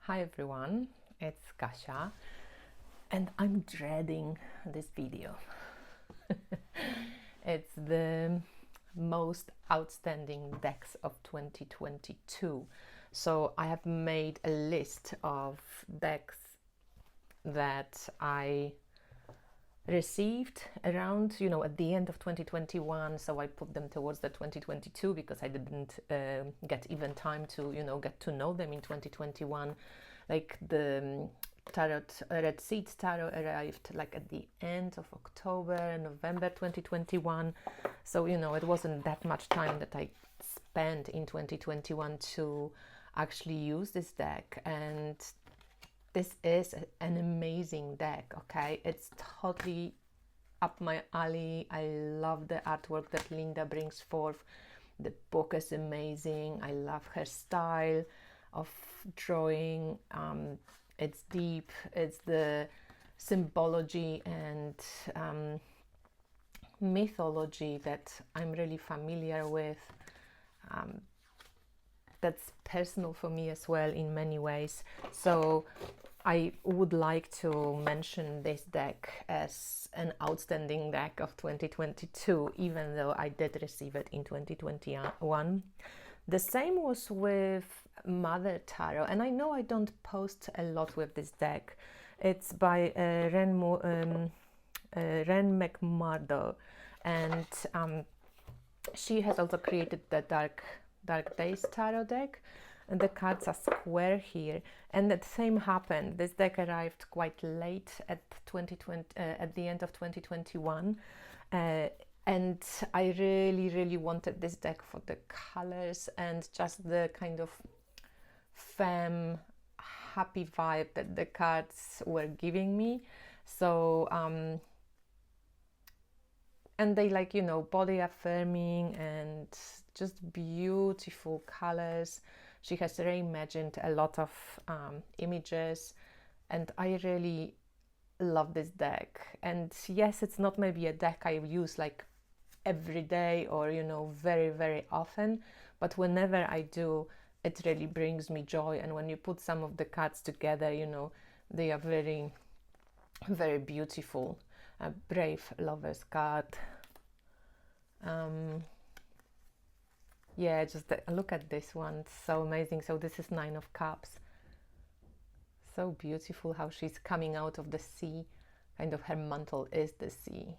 Hi everyone, it's Kasia and I'm dreading this video. It's the most outstanding decks of 2022. So I have made a list of decks that I received around, at the end of 2021. So I put them towards the 2022 because I didn't get even time to, get to know them in 2021. Like the tarot, Red Seeds Tarot arrived like at the end of October, November 2021. So, it wasn't that much time that I spent in 2021 to actually use this deck. And this is an amazing deck, okay? It's totally up my alley. I love the artwork that Linda brings forth. The book is amazing. I love her style of drawing. It's deep. It's the symbology and mythology that I'm really familiar with. That's personal for me as well in many ways. So I would like to mention this deck as an outstanding deck of 2022, even though I did receive it in 2021. The same was with Mother Tarot, and I know I don't post a lot with this deck. It's by Ren McMurdo, and she has also created the Dark Days Tarot deck, and the cards are square here. And the same happened. This deck arrived quite late at the end of 2021, and I really wanted this deck for the colors and just the kind of femme happy vibe that the cards were giving me. So and they body affirming and just beautiful colors. She has reimagined a lot of images, and I really love this deck. And yes, it's not maybe a deck I use like every day or very often, but whenever I do, it really brings me joy. And when you put some of the cards together, they are very beautiful. A Brave Lover's card. Yeah, just look at this one. It's so amazing. So this is Nine of Cups. So beautiful how she's coming out of the sea. Kind of her mantle is the sea.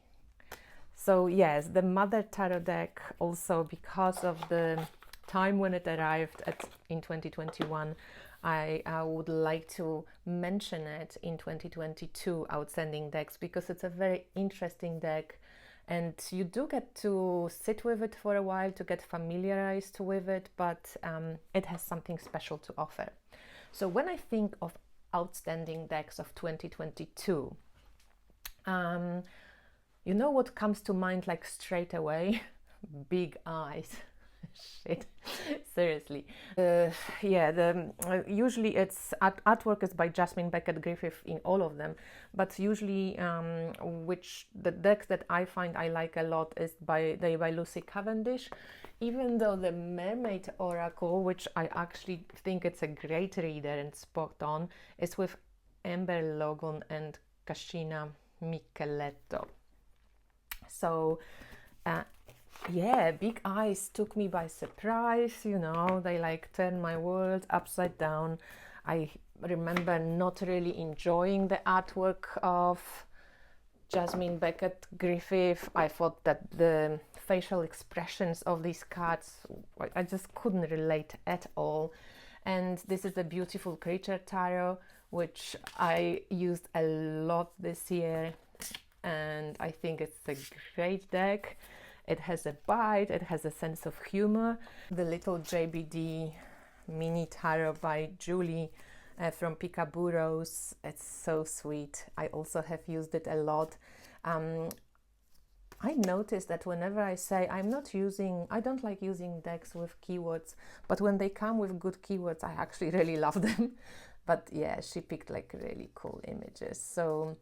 So yes, the Mother Tarot deck also, because of the time when it arrived in 2021, I would like to mention it in 2022 outstanding decks, because it's a very interesting deck. And you do get to sit with it for a while to get familiarized with it, but it has something special to offer. So when I think of outstanding decks of 2022, what comes to mind like straight away? Big eyes. Shit, seriously. Usually it's artwork is by Jasmine Beckett Griffith in all of them, but usually which the decks that I find I like a lot is by Lucy Cavendish. Even though the Mermaid Oracle, which I actually think it's a great reader and spot on, is with Amber Logan and Cascina Micheletto. So Big Eyes took me by surprise. They turned my world upside down. I remember not really enjoying the artwork of Jasmine Beckett Griffith. I thought that the facial expressions of these cards, I just couldn't relate at all. And this is a beautiful creature tarot, which I used a lot this year, and I think it's a great deck. It has a bite, it has a sense of humor. The little JBD mini tarot by Julie from Peekaboorose, it's so sweet. I also have used it a lot. I noticed that whenever I say I don't like using decks with keywords, but when they come with good keywords, I actually really love them. But yeah, she picked really cool images. So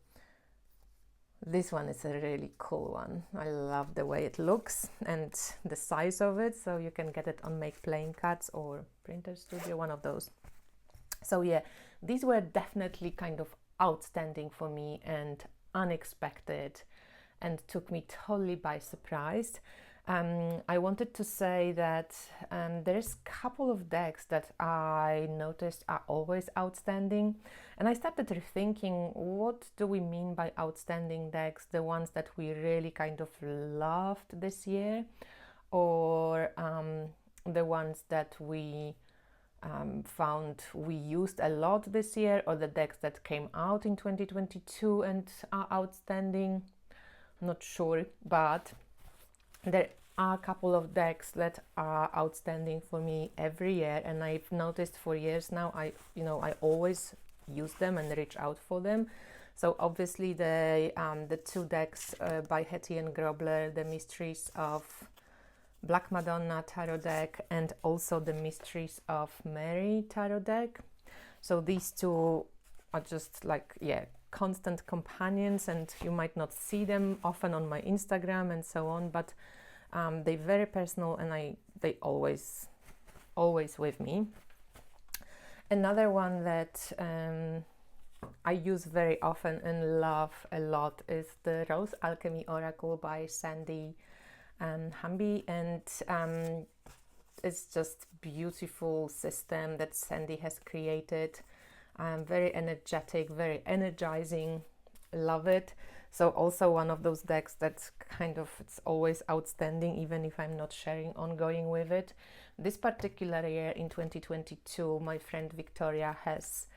this one is a really cool one. I love the way it looks and the size of it. So you can get it on Make Playing Cards or Printer Studio, one of those. So yeah, these were definitely kind of outstanding for me and unexpected, and took me totally by surprise. I wanted to say that there's a couple of decks that I noticed are always outstanding, and I started rethinking, what do we mean by outstanding decks? The ones that we really kind of loved this year, or the ones that we found we used a lot this year, or the decks that came out in 2022 and are outstanding. Not sure, but there are a couple of decks that are outstanding for me every year, and I've noticed for years now I always use them and reach out for them. So obviously the two decks by Hetty and Grobler, the Mysteries of Black Madonna tarot deck, and also the Mysteries of Mary tarot deck. So these two are just like, yeah, constant companions, and you might not see them often on my Instagram and so on, but they're very personal, and they always with me. Another one that I use very often and love a lot is the Rose Alchemy Oracle by Sandy Hamby, and it's just beautiful system that Sandy has created. Very energetic, very energizing, love it. So also one of those decks that's kind of, it's always outstanding even if I'm not sharing ongoing with it. This particular year in 2022, my friend Victoria has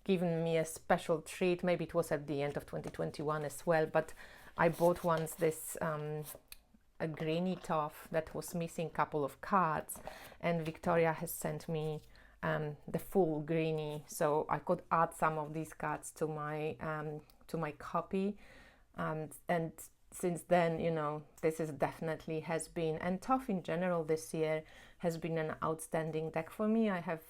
given me a special treat. Maybe it was at the end of 2021 as well, but I bought once this a greeny toff that was missing a couple of cards, and Victoria has sent me the full greeny, so I could add some of these cards to my copy, and since then, you know, this is definitely has been, and toff in general this year has been an outstanding deck for me. I have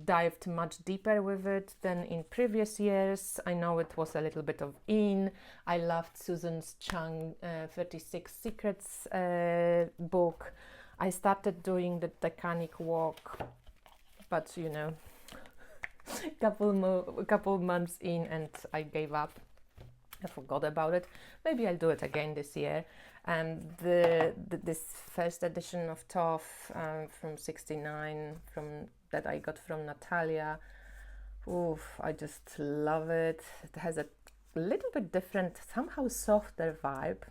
dived much deeper with it than in previous years. I know it was a little bit of I loved Susan Chang 36 Secrets book. I started doing the Titanic walk, but you know, a couple months in and I gave up. I forgot about it. Maybe I'll do it again this year. This first edition of Toff from 69 that I got from Natalia. Oof, I just love it. It has a little bit different, somehow softer vibe.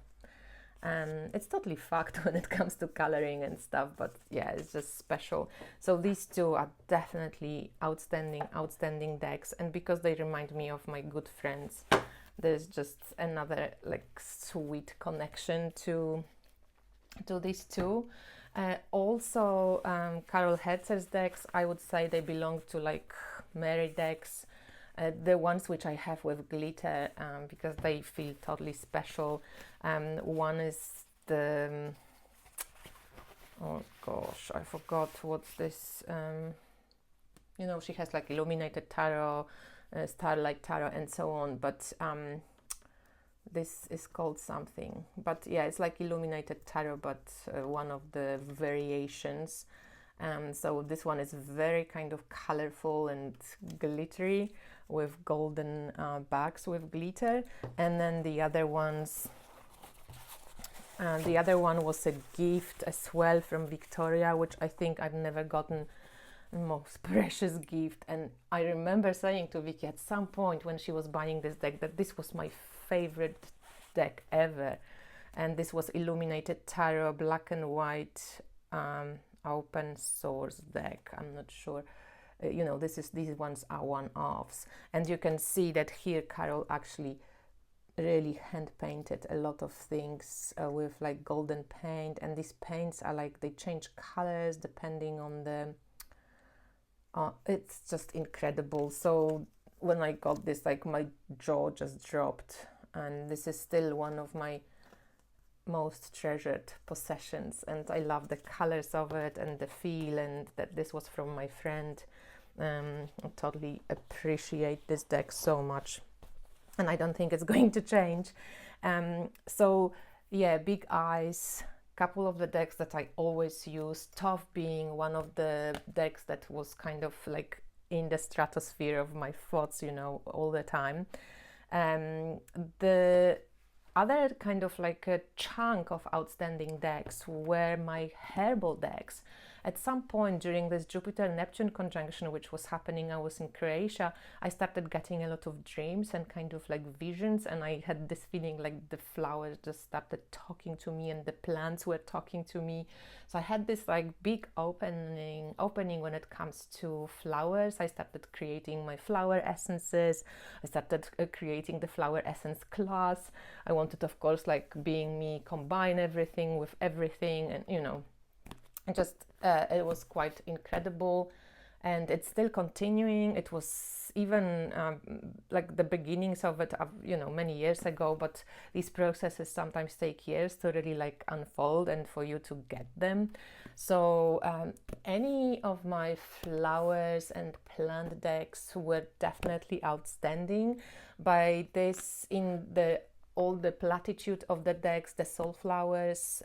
It's totally fucked when it comes to coloring and stuff, but yeah, it's just special. So these two are definitely outstanding decks, and because they remind me of my good friends, there's just another like sweet connection to these two. Also, Carol Hetzer's decks, I would say they belong to like Mary decks, the ones which I have with glitter, because they feel totally special. One is the, oh gosh, I forgot what's this, you know, she has like illuminated tarot, starlight tarot and so on, but this is called something, but yeah, it's like illuminated tarot, but one of the variations. So this one is very kind of colorful and glittery with golden bags with glitter, and then the other one was a gift as well from Victoria, which I think I've never gotten. Most precious gift, and I remember saying to Vicky at some point when she was buying this deck that this was my favorite deck ever, and this was illuminated tarot, black and white, open source deck. I'm not sure, you know, these ones are one-offs, and you can see that here Carol actually really hand painted a lot of things with like golden paint, and these paints are like, they change colors depending on the it's just incredible. So when I got this, like my jaw just dropped, and this is still one of my most treasured possessions, and I love the colors of it and the feel, and that this was from my friend. I totally appreciate this deck so much, and I don't think it's going to change. So yeah, big eyes, couple of the decks that I always use, Tough being one of the decks that was kind of like in the stratosphere of my thoughts, you know, all the time. The other kind of like a chunk of outstanding decks were my Herbal decks. At some point during this Jupiter-Neptune conjunction, which was happening, I was in Croatia, I started getting a lot of dreams and kind of like visions, and I had this feeling like the flowers just started talking to me and the plants were talking to me. So I had this like big opening when it comes to flowers. I started creating my flower essences. I started creating the flower essence class. I wanted, of course, like being me, combine everything with everything, and you know, just it was quite incredible, and it's still continuing. It was even like the beginnings of it, you know, many years ago, but these processes sometimes take years to really like unfold and for you to get them. So any of my flowers and plant decks were definitely outstanding. By this, in the all the platitude of the decks, the Soul Flowers,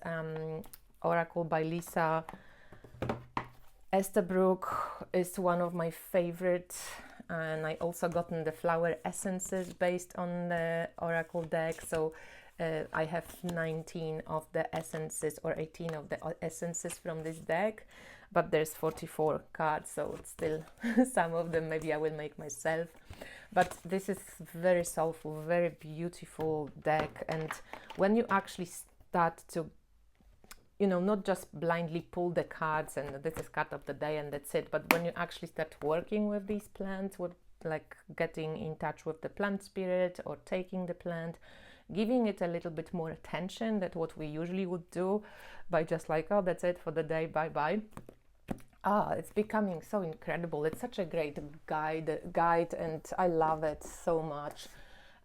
Oracle by Lisa Estabrook is one of my favorite, and I also gotten the flower essences based on the Oracle deck. So I have 19 of the essences or 18 of the essences from this deck, but there's 44 cards, so it's still some of them maybe I will make myself. But this is very soulful, very beautiful deck, and when you actually start to, you know, not just blindly pull the cards and this is card of the day and that's it, but when you actually start working with these plants, with like getting in touch with the plant spirit or taking the plant, giving it a little bit more attention than what we usually would do by just like, oh, that's it for the day, bye bye. It's becoming so incredible. It's such a great guide, and I love it so much.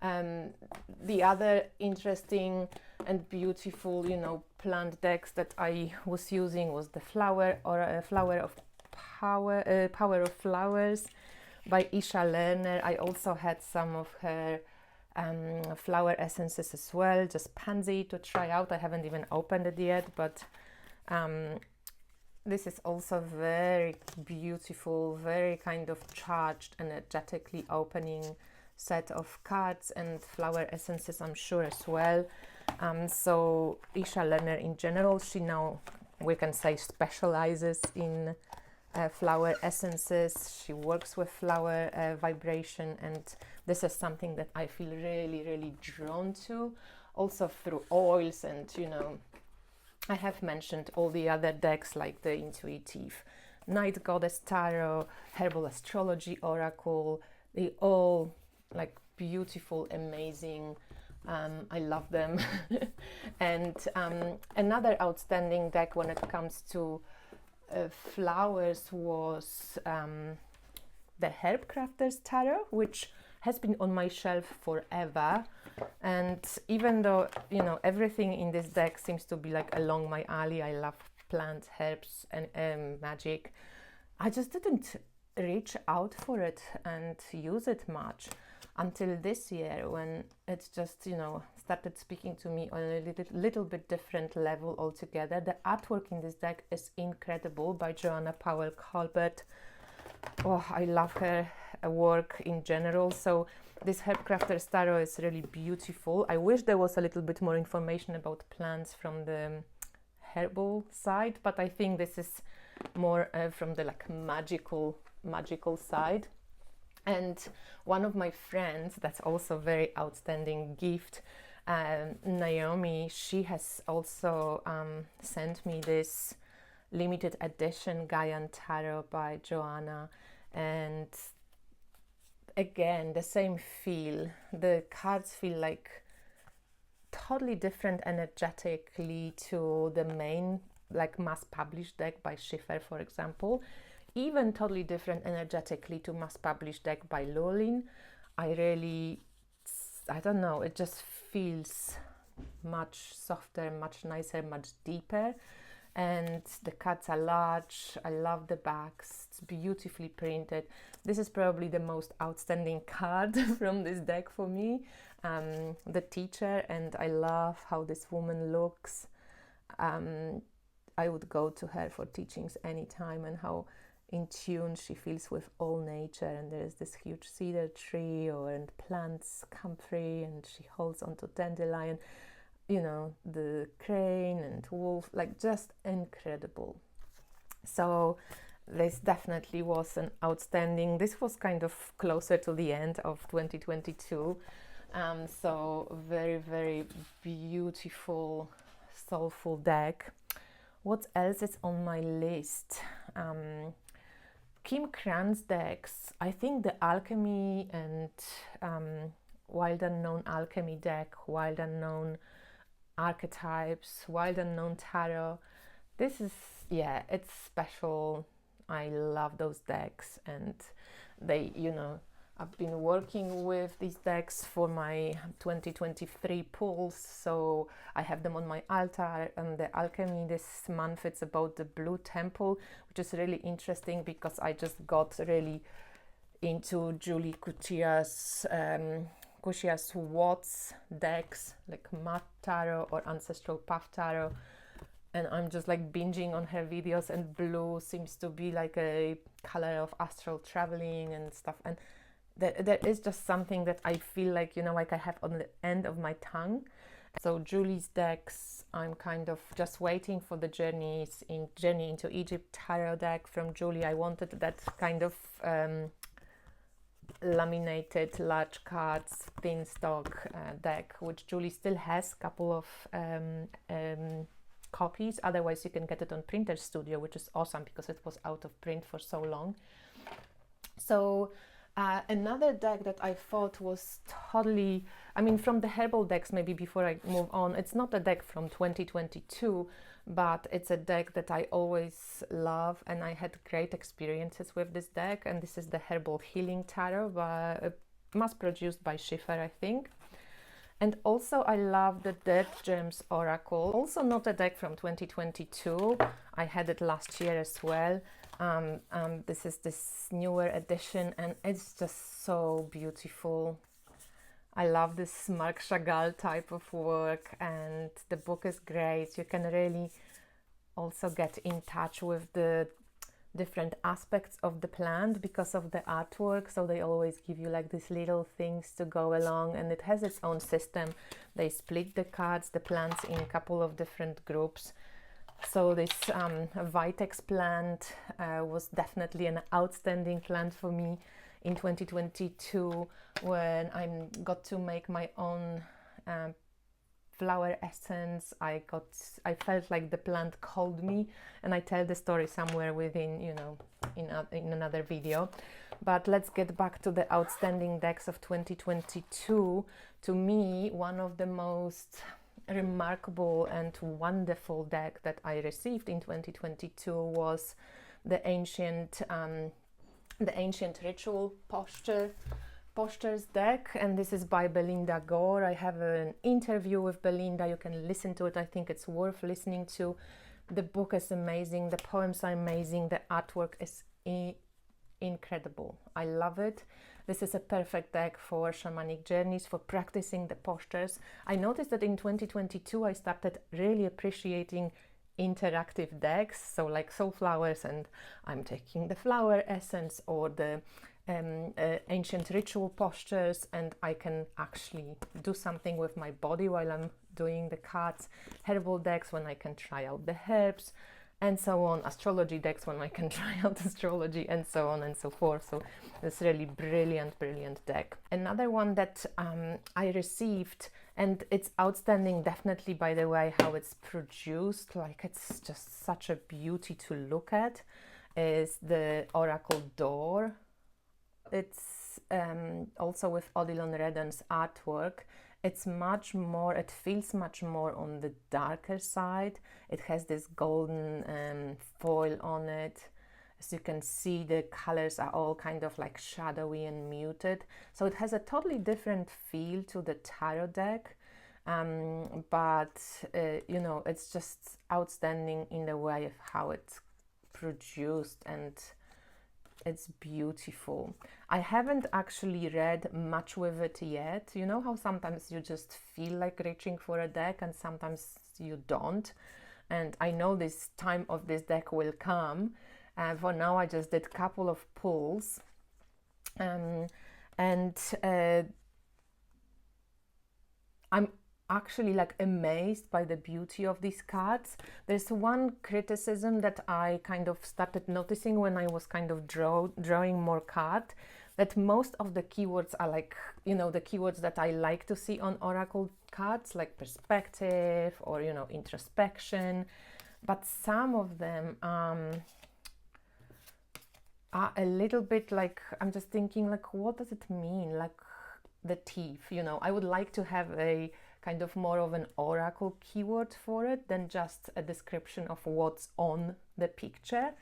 The other interesting and beautiful, you know, plant decks that I was using was the Flower of Power of Flowers by Isha Lerner. I also had some of her flower essences as well, just Pansy to try out. I haven't even opened it yet, but this is also very beautiful, very kind of charged, energetically opening set of cards and flower essences, I'm sure, as well. So Isha Lerner in general, she now, we can say, specializes in flower essences. She works with flower vibration, and this is something that I feel really, really drawn to, also through oils. And you know, I have mentioned all the other decks like the Intuitive Night Goddess Tarot, Herbal Astrology Oracle. They all like beautiful, amazing. I love them. And another outstanding deck when it comes to flowers was the Herb Crafters Tarot, which has been on my shelf forever. And even though, you know, everything in this deck seems to be like along my alley, I love plants, herbs, and magic, I just didn't reach out for it and use it much until this year, when it just, you know, started speaking to me on a little bit different level altogether. The artwork in this deck is incredible, by Joanna Powell Colbert. Oh, I love her work in general. So this Herb Crafters Tarot is really beautiful. I wish there was a little bit more information about plants from the herbal side, but I think this is more from the like magical side. And one of my friends, that's also very outstanding gift, Naomi, she has also sent me this limited edition Gaian Tarot by Joanna, and again the same feel. The cards feel like totally different energetically to the main like mass published deck by Schiffer, for example. Even totally different energetically to mass published deck by Lulin. I don't know, it just feels much softer, much nicer, much deeper. And the cards are large. I love the backs. It's beautifully printed. This is probably the most outstanding card from this deck for me, the Teacher, and I love how this woman looks. I would go to her for teachings anytime, and how in tune she feels with all nature. And there's this huge cedar tree and plants comfrey, and she holds onto dandelion, you know, the crane and wolf, like just incredible. So this definitely was an outstanding, this was kind of closer to the end of 2022. So very, very beautiful, soulful deck. What else is on my list? Kim Kran's decks. I think the Alchemy and Wild Unknown Alchemy deck, Wild Unknown Archetypes, Wild Unknown Tarot. This is, yeah, it's special. I love those decks, and they, you know, I've been working with these decks for my 2023 pulls, so I have them on my altar. And the Alchemy this month, it's about the Blue Temple, which is really interesting because I just got really into Julie Kuchia's Watts decks, like Mat Tarot or Ancestral Path Tarot, and I'm just like binging on her videos, and blue seems to be like a color of astral traveling and stuff. And there is just something that I feel like, you know, like I have on the end of my tongue. So Julie's decks, I'm kind of just waiting for the Journey into Egypt tarot deck from Julie. I wanted that kind of laminated large cards thin stock deck, which Julie still has a couple of copies. Otherwise you can get it on Printer Studio, which is awesome because it was out of print for so long. So another deck that I thought was totally, I mean, from the Herbal decks, maybe before I move on, it's not a deck from 2022, but it's a deck that I always love, and I had great experiences with this deck. And this is the Herbal Healing Tarot, mass produced by Schiffer, I think. And also I love the Dead Gems Oracle, also not a deck from 2022. I had it last year as well. This is this newer edition, and it's just so beautiful. I love this Marc Chagall type of work, and the book is great. You can really also get in touch with the different aspects of the plant because of the artwork. So they always give you like these little things to go along, and it has its own system. They split the cards, the plants, in a couple of different groups. So this Vitex plant was definitely an outstanding plant for me in 2022, when I got to make my own flower essence. I felt like the plant called me, and I tell the story somewhere within, you know, in another video. But let's get back to the outstanding decks of 2022. To me, one of the most remarkable and wonderful deck that I received in 2022 was the ancient ritual postures deck, and this is by Belinda Gore. I have an interview with Belinda. You can listen to it. I think it's worth listening to. The book is amazing, the poems are amazing, the artwork is incredible. I love it. This is a perfect deck for shamanic journeys, for practicing the postures. I noticed that in 2022 I started really appreciating interactive decks, so like soul flowers, and I'm taking the flower essence or the ancient ritual postures, and I can actually do something with my body while I'm doing the cards. Herbal decks when I can try out the herbs and so on. Astrology decks when I can try out astrology, and so on and so forth. So it's really brilliant deck. Another one that I received, and it's outstanding definitely by the way how it's produced, like it's just such a beauty to look at, is the Oracle Door. It's also with Odilon Redden's artwork. It's much more, it feels much more on the darker side. It has this golden foil on it. As you can see, the colors are all kind of like shadowy and muted. So it has a totally different feel to the tarot deck. But you know, it's just outstanding in the way of how it's produced, and it's beautiful. I haven't actually read much with it yet. You know how sometimes you just feel like reaching for a deck and sometimes you don't. and I know this time of this deck will come. For now I just did a couple of pulls, and I'm actually like amazed by the beauty of these cards. There's one criticism that I kind of started noticing when I was kind of drawing more cards, that most of the keywords are like, you know, the keywords that I like to see on oracle cards, like perspective or, you know, introspection, but some of them are a little bit like, I'm just thinking like, what does it mean? Like the teeth, you know, I would like to have a kind of more of an oracle keyword for it than just a description of what's on the picture.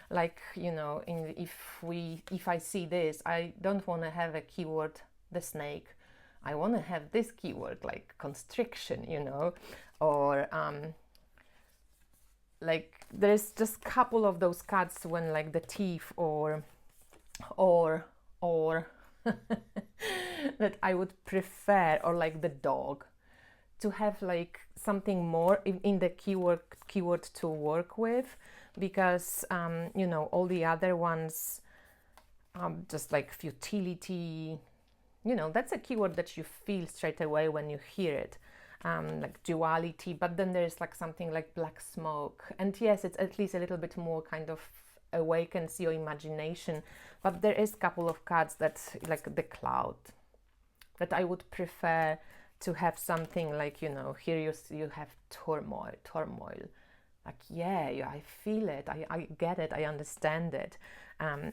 Like, you know, if I see this, I don't want to have a keyword, the snake. I want to have this keyword, like constriction, you know, or like there's just a couple of those cards when like the teeth or that I would prefer, or like the dog, to have like something more in the keyword to work with, because you know, all the other ones just like futility, you know, that's a keyword that you feel straight away when you hear it, like duality, but then there's like something like black smoke, and yes, it's at least a little bit more kind of awakens your imagination, but there is a couple of cards that like the cloud, that I would prefer to have something like, you know, here you have turmoil, like, yeah, I feel it, I get it, I understand it.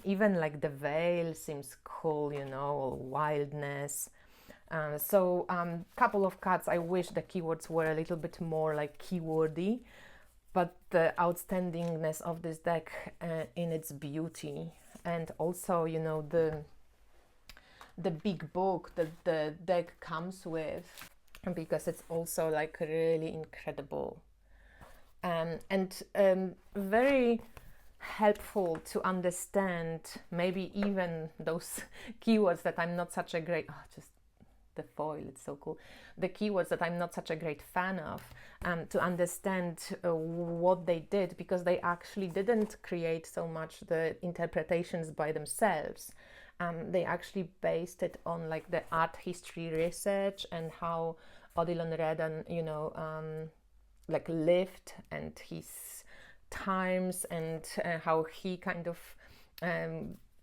Even like the veil seems cool, you know, wildness. So couple of cards I wish the keywords were a little bit more like keywordy, but the outstandingness of this deck in its beauty, and also, you know, the big book that the deck comes with, because it's also like really incredible, and very helpful to understand maybe even those keywords that I'm not such a great, just the foil, it's so cool, the keywords that I'm not such a great fan of, to understand what they did, because they actually didn't create so much the interpretations by themselves. They actually based it on like the art history research and how Odilon Redden, you know, like lived, and his times, and how he kind of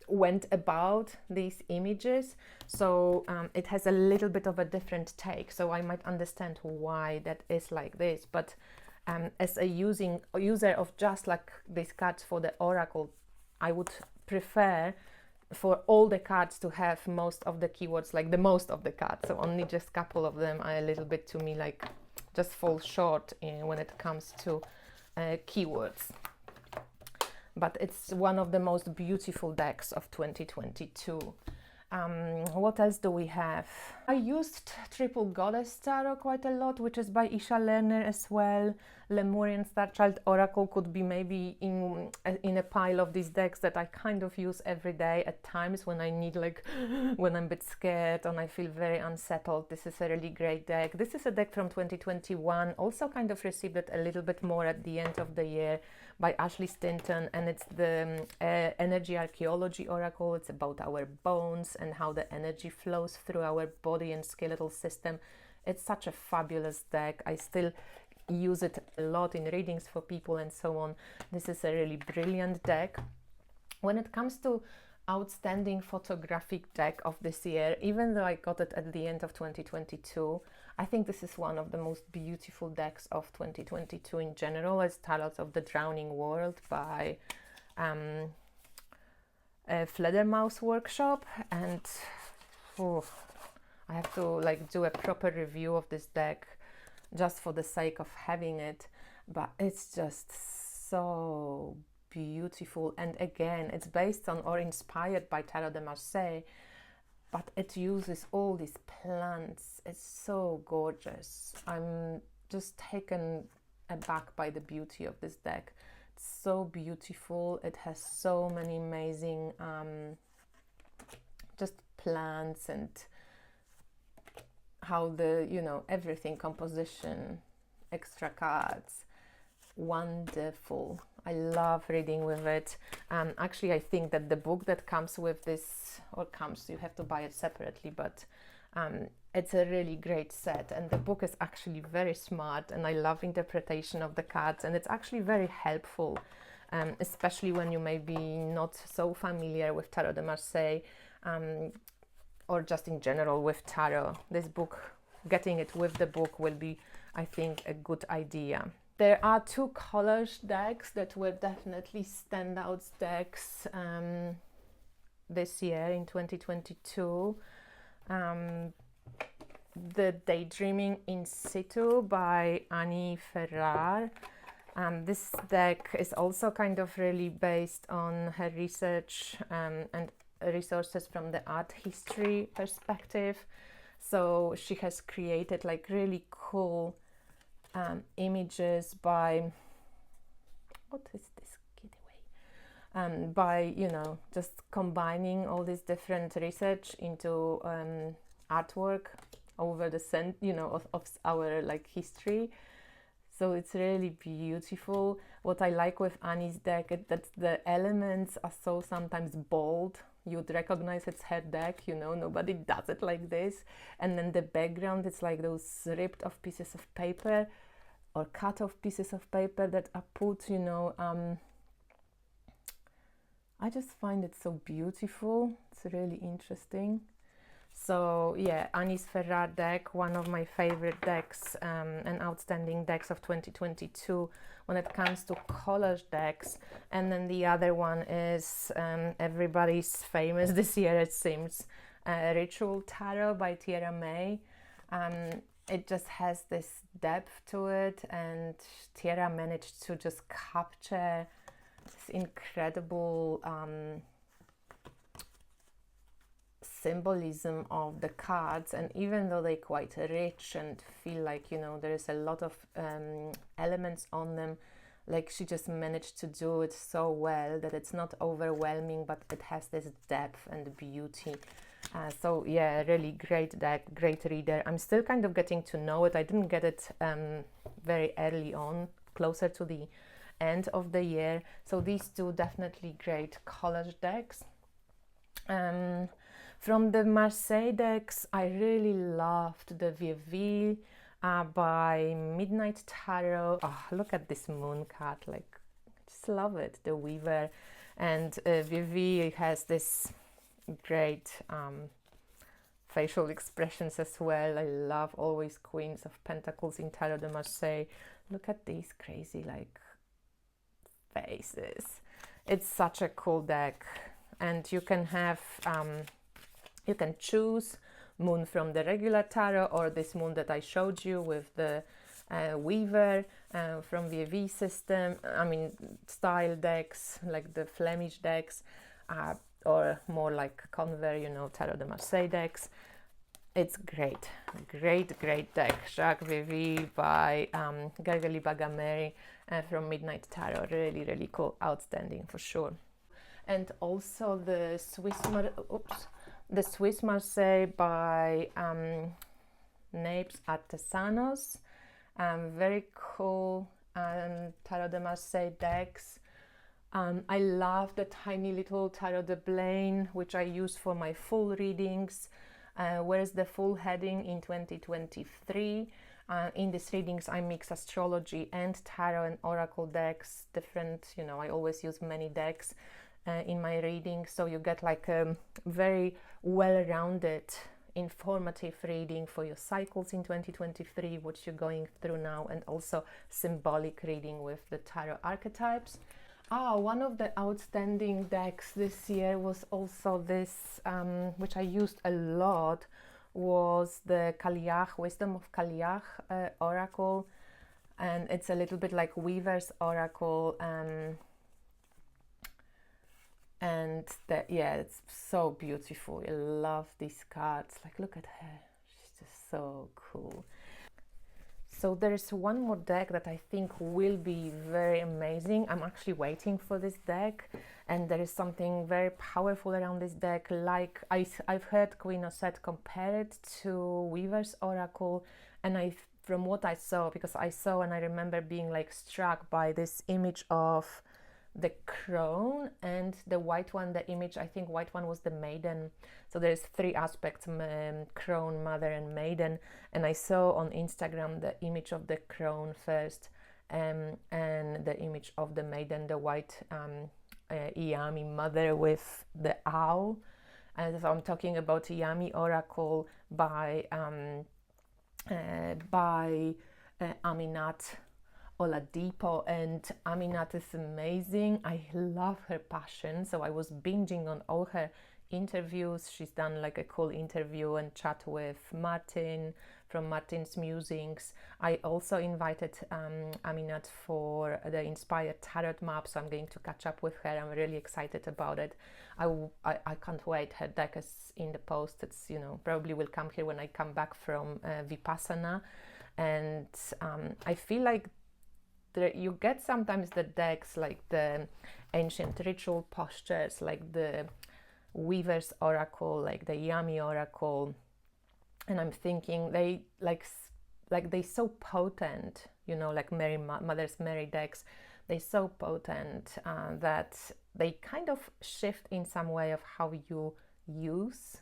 went about these images. So it has a little bit of a different take, so I might understand why that is like this, but as a user of just like these cards for the oracle, I would prefer for all the cards to have most of the keywords, like the most of the cards, so only just a couple of them are a little bit, to me, like just fall short when it comes to keywords. But it's one of the most beautiful decks of 2022. What else do we have? I used Triple Goddess Tarot quite a lot, which is by Isha Lerner as well. Lemurian Starchild Oracle could be maybe in a pile of these decks that I kind of use every day at times when I need, like, when I'm a bit scared and I feel very unsettled. This is a really great deck. This is a deck from 2021, also kind of received it a little bit more at the end of the year, by Ashley Stinton, and it's the Energy Archaeology Oracle. It's about our bones and how the energy flows through our body and skeletal system. It's such a fabulous deck. I still use it a lot in readings for people and so on. This is a really brilliant deck. When it comes to outstanding photographic deck of this year, even though I got it at the end of 2022, I think this is one of the most beautiful decks of 2022 in general. It's Tarots of the Drowning World by Fledermaus Workshop, and I have to like do a proper review of this deck just for the sake of having it, but it's just so beautiful. And again, it's based on or inspired by Tarot de Marseille, but it uses all these plants. It's so gorgeous. I'm just taken aback by the beauty of this deck. It's so beautiful. It has so many amazing just plants, and how the, you know, everything, composition, extra cards. wonderful. I love reading with it. Actually, I think that the book that comes with this, or comes, you have to buy it separately, but it's a really great set, and the book is actually very smart, and I love interpretation of the cards, and it's actually very helpful, especially when you may be not so familiar with Tarot de Marseille, or just in general with tarot. This book, getting it with the book will be, I think, a good idea. There are two collage decks that were definitely standout decks this year in 2022. The Daydreaming in Situ by Annie Ferrar. This deck is also kind of really based on her research and resources from the art history perspective. So she has created like really cool images by, what is this, get away, by, you know, just combining all this different research into artwork over the of our like history. So it's really beautiful. What I like with Annie's deck is that the elements are so sometimes bold. You'd recognize it's her deck, you know, nobody does it like this. And then the background, it's like those ripped off pieces of paper or cut off pieces of paper that are put, you know, I just find it so beautiful. It's really interesting. So yeah, Annie's Ferrar deck, one of my favorite decks and outstanding decks of 2022 when it comes to collage decks. And then the other one is everybody's famous this year, it seems, Ritual Tarot by Tierra May. It just has this depth to it, and Tierra managed to just capture this incredible symbolism of the cards. And even though they're quite rich and feel like, you know, there is a lot of elements on them, like she just managed to do it so well that it's not overwhelming, but it has this depth and beauty. So yeah, really great deck, great reader. I'm still kind of getting to know it. I didn't get it very early on, closer to the end of the year. So these two definitely great collage decks. From the Marseille decks, I really loved the Vieux by Midnight Tarot. Oh, look at this moon card, like, I just love it, the Weaver. And Vieux has this great facial expressions as well. I love always Queens of Pentacles in Tarot de Marseille. Look at these crazy like faces. It's such a cool deck, and you can have you can choose moon from the regular tarot or this moon that I showed you with the Weaver from VV system, I mean style decks like the Flemish decks, or more like Conver, you know, Tarot de Marseille decks. It's great, great deck. Jacques Vivi by Gergely Bagameri from Midnight Tarot. Really cool, outstanding for sure. And also the Swiss Marseille by Napes Artesanos. Very cool Tarot de Marseille decks. I love the tiny little Tarot de Blaine, which I use for my full readings. Whereas the full heading in 2023. In these readings, I mix astrology and tarot and oracle decks, different, you know, I always use many decks in my reading. So you get like a very well-rounded, informative reading for your cycles in 2023, what you're going through now, and also symbolic reading with the tarot archetypes. One of the outstanding decks this year was also this, which I used a lot, was the Collage, Wisdom of Collage Oracle. And it's a little bit like Weaver's Oracle. And yeah, it's so beautiful. I love these cards. Like, look at her. She's just so cool. So there's one more deck that I think will be very amazing. I'm actually waiting for this deck, and there is something very powerful around this deck. Like I've heard Queen Osset compare it to Weaver's Oracle, and I from what I saw, because I saw and I remember being like struck by this image of the crone and the white one, the image, I think white one was the maiden. So there's three aspects, crone, mother and maiden. And I saw on Instagram the image of the crone first, and the image of the maiden, the white Yami mother with the owl. And so I'm talking about Yami Oracle by Aminat Oladipo, and Aminat is amazing. I love her passion, so I was binging on all her interviews. She's done like a cool interview and chat with Martin from Martin's Musings. I also invited Aminat for the Inspired Tarot map, so I'm going to catch up with her. I'm really excited about it. I can't wait. Her deck is in the post. It's, you know, probably will come here when I come back from Vipassana. And I feel like you get sometimes the decks like the ancient ritual postures, like the Weaver's Oracle, like the Yami Oracle, and I'm thinking they they so potent, you know, like Mother's Mary decks. They're so potent that they kind of shift in some way of how you use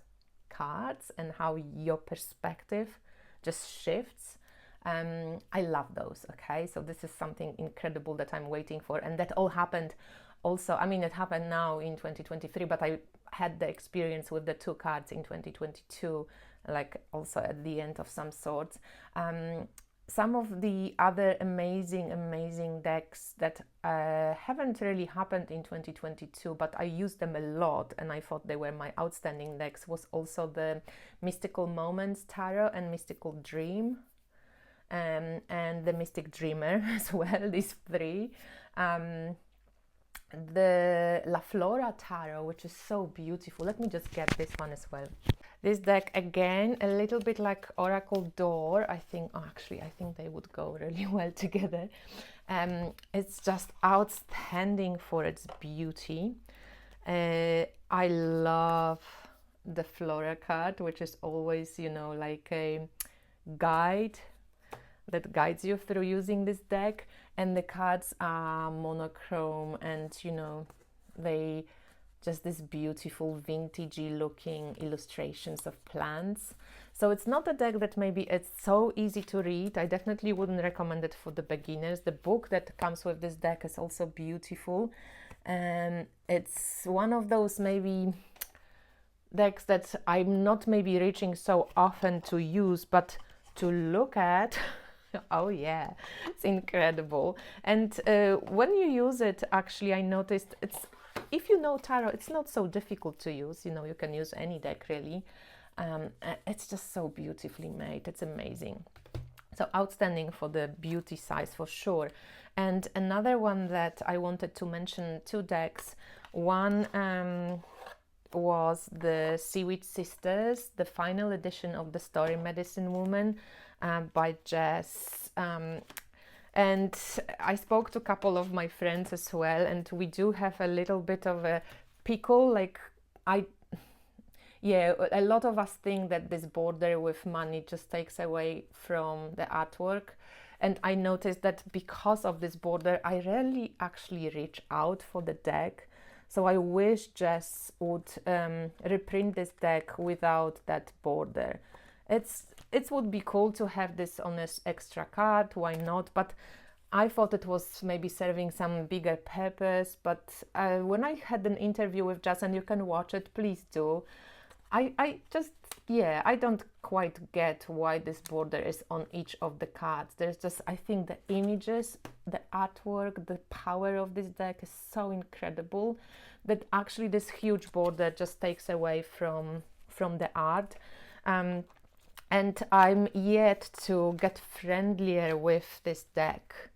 cards and how your perspective just shifts. I love those. Okay, so this is something incredible that I'm waiting for, and that all happened also. I mean, it happened now in 2023, but I had the experience with the two cards in 2022, like also at the end of some sorts. Some of the other amazing decks that haven't really happened in 2022, but I used them a lot and I thought they were my outstanding decks, was also the Mystical Moments Tarot and Mystical Dream. And the Mystic Dreamer as well, these three. The La Flora Tarot, which is so beautiful. Let me just get this one as well. This deck, again, a little bit like Oracle Door. I think they would go really well together. It's just outstanding for its beauty. I love the Flora card, which is always, you know, like a guide that guides you through using this deck. And the cards are monochrome, and you know, they just this beautiful vintagey looking illustrations of plants. So it's not a deck that maybe it's so easy to read. I definitely wouldn't recommend it for the beginners. The book that comes with this deck is also beautiful, and it's one of those maybe decks that I'm not maybe reaching so often to use, but to look at. Oh yeah, it's incredible. And when you use it, actually, I noticed if you know tarot, it's not so difficult to use. You know, you can use any deck really. It's just so beautifully made. It's amazing. So outstanding for the beauty size for sure. And another one that I wanted to mention, two decks. One was the Seaweed Sisters, the final edition of the story Medicine Woman. By Jess, and I spoke to a couple of my friends as well, and we do have a little bit of a pickle. Like a lot of us think that this border with money just takes away from the artwork, and I noticed that because of this border, I rarely actually reach out for the deck. So I wish Jess would reprint this deck without that border. It would be cool to have this on an extra card, why not? But I thought it was maybe serving some bigger purpose. But when I had an interview with Jess, and you can watch it, please do, I don't quite get why this border is on each of the cards. There's just, I think the images, the artwork, the power of this deck is so incredible that actually this huge border just takes away from the art. And I'm yet to get friendlier with this deck.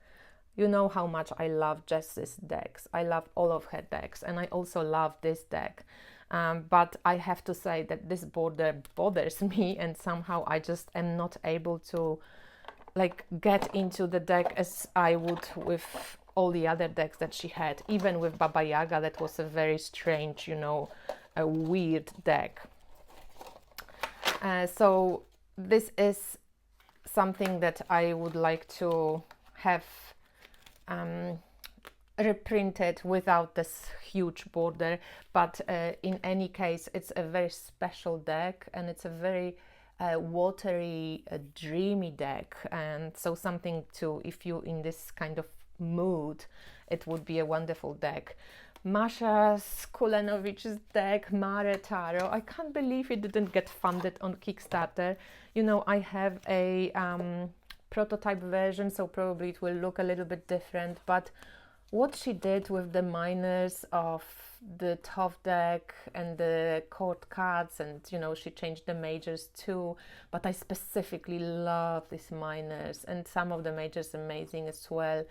You know how much I love Jess's decks. I love all of her decks, and I also love this deck. But I have to say that this border bothers me, and somehow I just am not able to like get into the deck as I would with all the other decks that she had. Even with Baba Yaga, that was a very strange, you know, a weird deck. So this is something that I would like to have reprinted without this huge border, but in any case it's a very special deck, and it's a very watery, dreamy deck, and so something to, if you in this kind of mood, it would be a wonderful deck. Masha Skulenovich's deck, Mare Tarot. I can't believe it didn't get funded on Kickstarter. You know, I have a prototype version, so probably it will look a little bit different, but what she did with the minors of the top deck and the chord cards, and you know, she changed the majors too, but I specifically love these minors, and some of the majors amazing as well.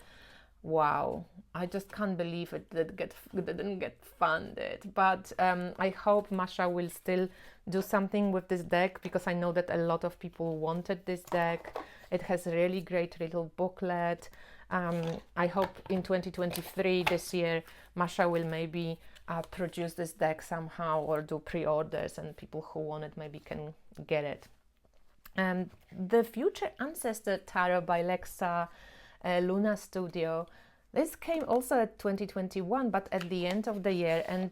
Wow, I just can't believe it didn't get funded, but I hope Masha will still do something with this deck, because I know that a lot of people wanted this deck. It has a really great little booklet. I hope in 2023, this year, Masha will maybe produce this deck somehow, or do pre-orders, and people who want it maybe can get it. The Future Ancestor Tarot by Lexa Luna Studio. This came also at 2021, but at the end of the year, and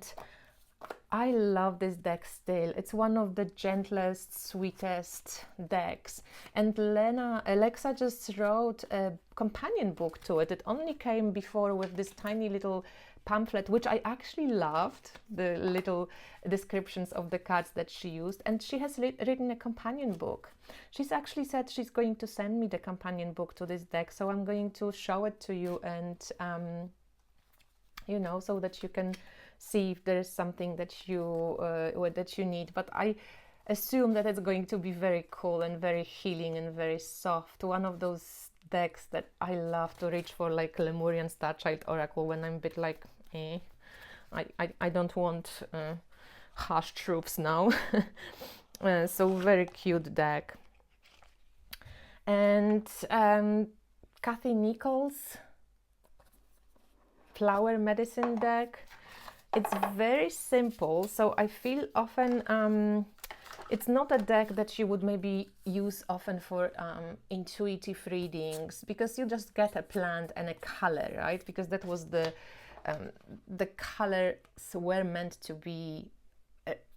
I love this deck still. It's one of the gentlest, sweetest decks. And Alexa just wrote a companion book to it. It only came before with this tiny little pamphlet, which I actually loved, the little descriptions of the cards that she used. And she has written a companion book. She's actually said she's going to send me the companion book to this deck. So I'm going to show it to you, and, you know, so that you can see if there is something that you need. But I assume that it's going to be very cool and very healing and very soft. One of those decks that I love to reach for, like Lemurian Starchild Oracle, when I'm a bit like, I don't want harsh troops now. So very cute deck. And Kathy Nichols Flower Medicine deck. It's very simple, so I feel often it's not a deck that you would maybe use often for intuitive readings, because you just get a plant and a color, right? Because that was the colors were meant to be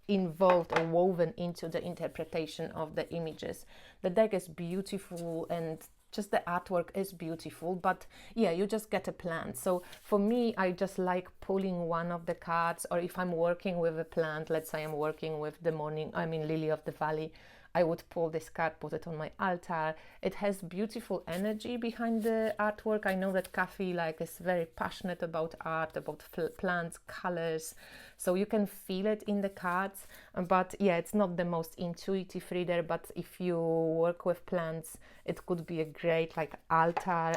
involved or woven into the interpretation of the images. The deck is beautiful, and just the artwork is beautiful, but yeah, you just get a plant. So for me, I just like pulling one of the cards, or if I'm working with a plant, let's say I'm working with Lily of the Valley, I would pull this card, put it on my altar. It has beautiful energy behind the artwork. I know that Kathy is very passionate about art, about plants, colors, so you can feel it in the cards. But yeah, it's not the most intuitive reader, but if you work with plants, it could be a great altar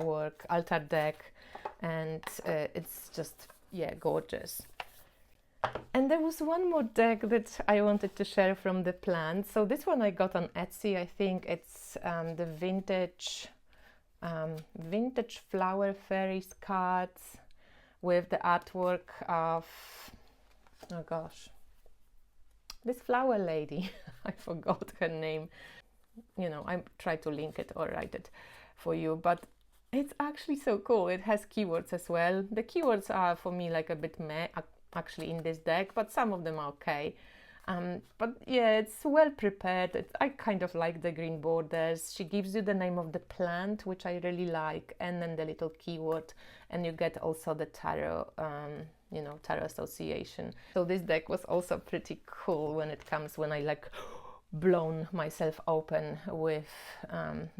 work, altar deck, and it's just, yeah, gorgeous. And there was one more deck that I wanted to share from the plants. So this one I got on Etsy. I think it's the vintage Flower Fairies cards with the artwork of, oh gosh, this flower lady. I forgot her name. You know, I tried to link it or write it for you, but it's actually so cool. It has keywords as well. The keywords are for me a bit meh actually in this deck, but some of them are okay. But yeah, it's well prepared. I kind of like the green borders. She gives you the name of the plant, which I really like, and then the little keyword, and you get also the tarot, tarot association. So this deck was also pretty cool when I blown myself open with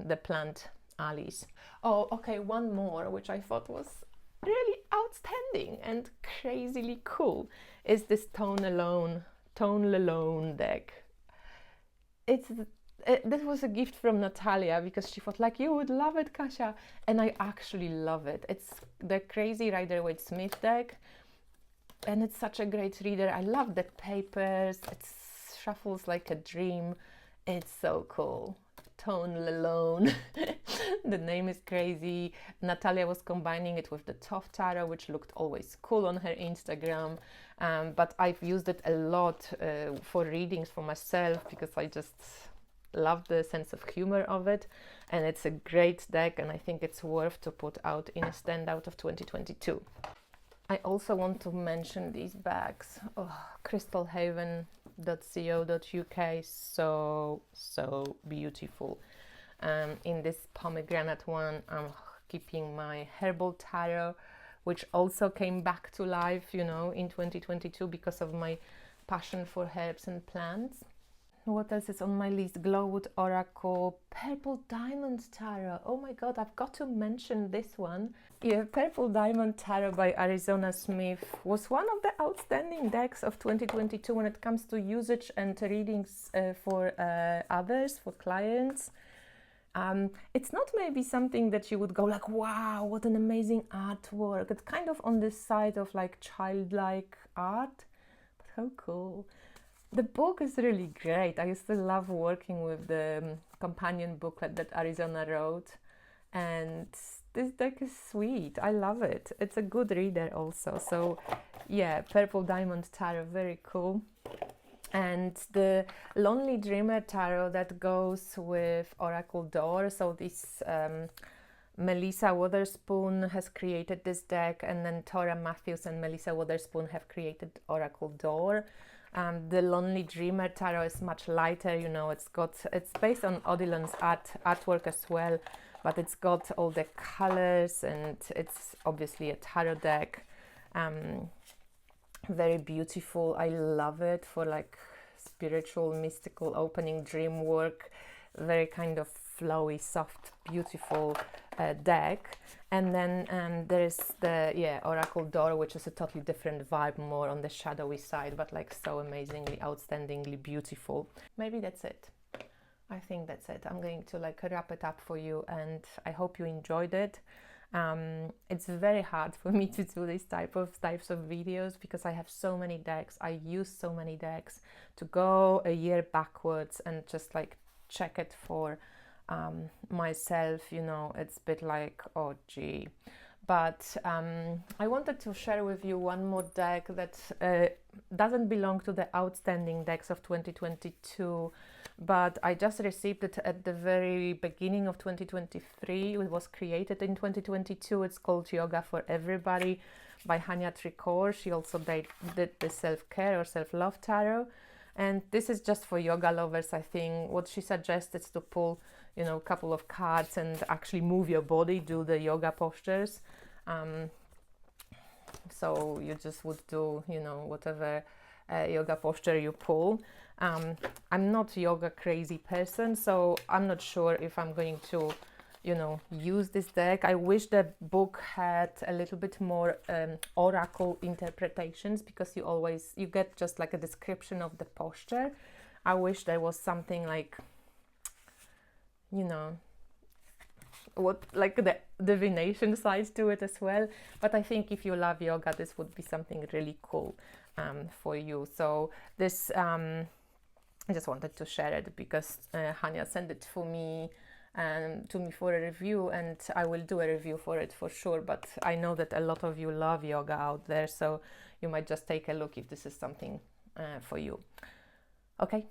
the plant Alice. Oh, okay, one more, which I thought was really outstanding and crazily cool, is this Tone Alone deck. This was a gift from Natalia, because she thought you would love it, Kasia, and I actually love it. It's the Crazy Rider-Waite-Smith deck, and it's such a great reader. I love the papers. It shuffles like a dream. It's so cool. Tone Alone. The name is crazy. Natalia was combining it with the Tough Tarot, which looked always cool on her Instagram. But I've used it a lot for readings for myself, because I just love the sense of humor of it, and it's a great deck, and I think it's worth to put out in a standout of 2022. I also want to mention these bags. Oh, crystalhaven.co.uk, so beautiful. In this pomegranate one, I'm keeping my Herbal tarot, which also came back to life, you know, in 2022 because of my passion for herbs and plants. What else is on my list? Glowwood Oracle, Purple Diamond Tarot. Oh my god, I've got to mention this one. Yeah, Purple Diamond Tarot by Arizona Smith was one of the outstanding decks of 2022 when it comes to usage and readings for others, for clients. It's not maybe something that you would go like, wow, what an amazing artwork. It's kind of on this side of like childlike art, but how cool. The book is really great. I used to love working with the companion booklet that Arizona wrote, and this deck is sweet. I love it. It's a good reader also. So yeah, Purple Diamond Tarot, very cool. And the Lonely Dreamer Tarot that goes with Oracle Door. So this Melissa Witherspoon has created this deck, and then Tora Matthews and Melissa Witherspoon have created Oracle Door. The Lonely Dreamer Tarot is much lighter, you know, it's based on Odilon's artwork as well, but it's got all the colors, and it's obviously a tarot deck. Very beautiful. I love it for like spiritual, mystical opening dream work. Very kind of flowy, soft, beautiful deck. And then there's the Oracle Door, which is a totally different vibe, more on the shadowy side, but like so amazingly, outstandingly beautiful. Maybe that's it. I think that's it. I'm going to like wrap it up for you, and I hope you enjoyed it. It's very hard for me to do these types of videos because I have so many decks. I use so many decks. To go a year backwards and just like check it for myself, you know, it's a bit like, oh gee. But I wanted to share with you one more deck that doesn't belong to the outstanding decks of 2022, but I just received it at the very beginning of 2023. It was created in 2022. It's called Yoga for Everybody by Hanya Tricor. She also did the self-care or self-love tarot. And this is just for yoga lovers, I think. What she suggests is to pull, you know, a couple of cards and actually move your body, do the yoga postures. So you just would do, you know, whatever yoga posture you pull. I'm not a yoga crazy person, so I'm not sure if I'm going to, you know, use this deck. I wish the book had a little bit more oracle interpretations, because you get just like a description of the posture. I wish there was something like, you know, what like the divination side to it as well. But I think if you love yoga, this would be something really cool for you. So this I just wanted to share it because Hanya sent it for me to me for a review, and I will do a review for it for sure. But I know that a lot of you love yoga out there, so you might just take a look if this is something for you. Okay.